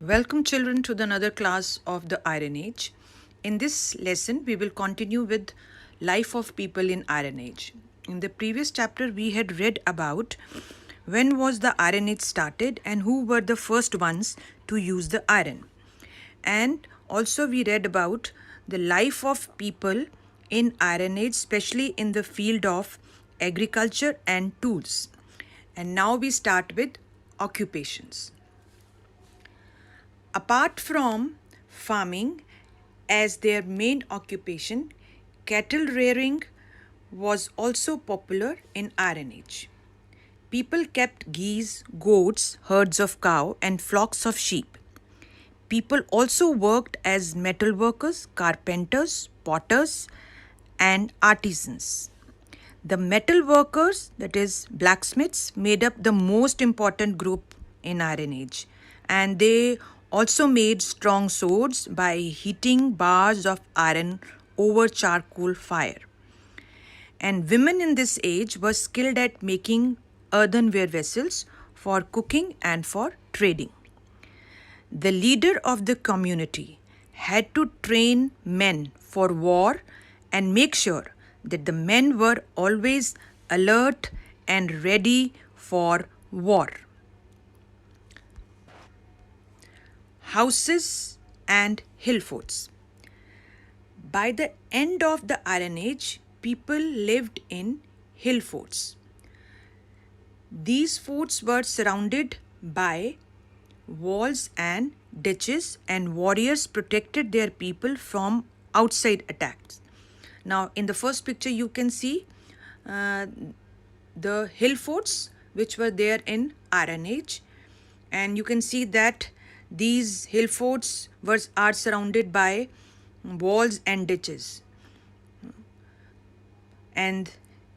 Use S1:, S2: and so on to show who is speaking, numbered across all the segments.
S1: Welcome children to another class of the Iron Age. In this lesson, we will continue with life of people in Iron Age. In the previous chapter, we had read about when was the Iron Age started and who were the first ones to use the iron. And also we read about the life of people in Iron Age, especially in the field of agriculture and tools. And now we start with occupations. Apart from farming as their main occupation, cattle rearing was also popular in Iron Age. People kept geese, goats, herds of cow, and flocks of sheep. People also worked as metal workers, carpenters, potters, and artisans. The metal workers, that is blacksmiths, made up the most important group in Iron Age, and they also made strong swords by heating bars of iron over charcoal fire. And women in this age were skilled at making earthenware vessels for cooking and for trading. The leader of the community had to train men for war and make sure that the men were always alert and ready for war. Houses and hill forts. By the end of the Iron Age, people lived in hill forts. These forts were surrounded by walls and ditches, and warriors protected their people from outside attacks. Now, in the first picture, you can see the hill forts which were there in Iron Age, and you can see that these hill forts are surrounded by walls and ditches. And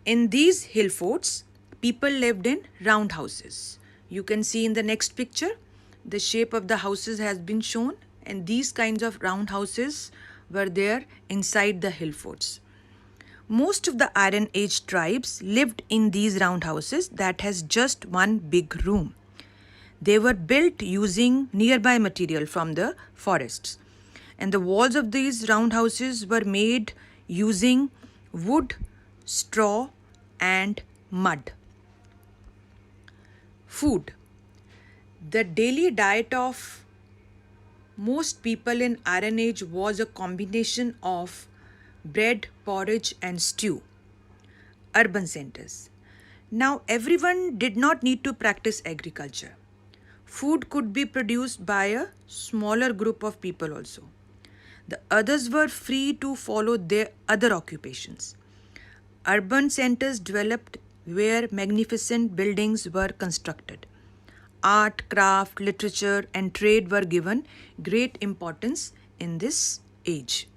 S1: in these hill forts, people lived in round houses. You can see in the next picture, the shape of the houses has been shown, and these kinds of round houses were there inside the hill forts. Most of the Iron Age tribes lived in these round houses that has just one big room. They were built using nearby material from the forests. And the walls of these round houses were made using wood, straw, and mud. Food. The daily diet of most people in Iron Age was a combination of bread, porridge, and stew. Urban centers. Now, everyone did not need to practice agriculture. Food could be produced by a smaller group of people also. The others were free to follow their other occupations. Urban centers developed where magnificent buildings were constructed. Art, craft, literature, and trade were given great importance in this age.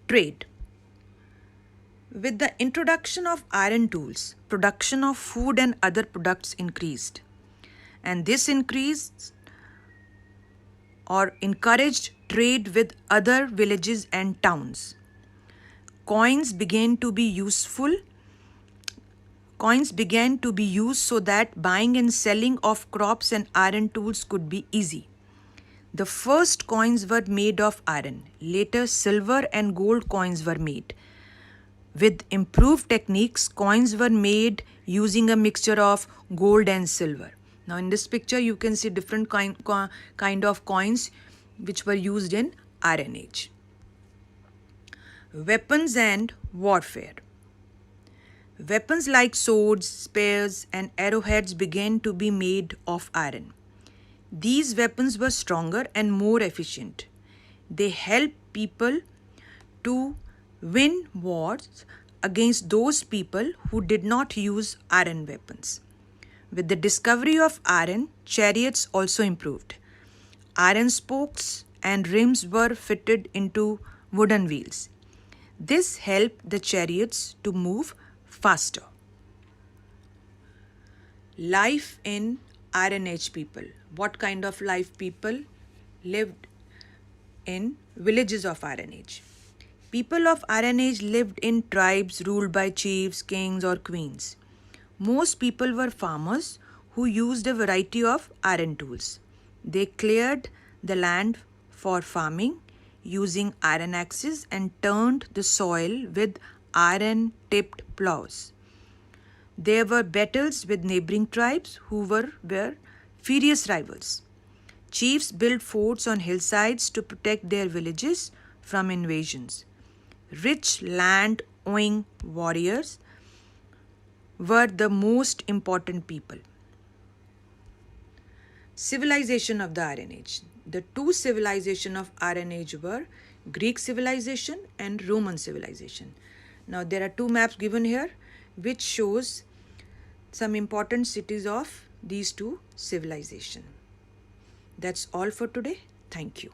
S1: Trade. With the introduction of iron tools, production of food and other products increased. And this increased or encouraged trade with other villages and towns. Coins began to be used so that buying and selling of crops and iron tools could be easy. The first coins were made of iron. Later, silver and gold coins were made. With improved techniques, coins were made using a mixture of gold and silver. Now, in this picture, you can see different kind of coins which were used in Iron Age. Weapons and warfare. Weapons like swords, spears, and arrowheads began to be made of iron. These weapons were stronger and more efficient. They helped people to win wars against those people who did not use iron weapons. With the discovery of iron, chariots also improved. Iron spokes and rims were fitted into wooden wheels. This helped the chariots to move faster. Life in Iron Age people. What kind of life people lived in villages of Iron Age? People of Iron Age lived in tribes ruled by chiefs, kings, or queens. Most people were farmers who used a variety of iron tools. They cleared the land for farming using iron axes and turned the soil with iron-tipped plows. There were battles with neighboring tribes who were furious rivals. Chiefs built forts on hillsides to protect their villages from invasions. Rich land-owning warriors were the most important people. Civilization of the Iron Age. The two civilizations of Iron Age were Greek civilization and Roman civilization. Now there are two maps given here which shows some important cities of these two civilizations. That's all for today. Thank you.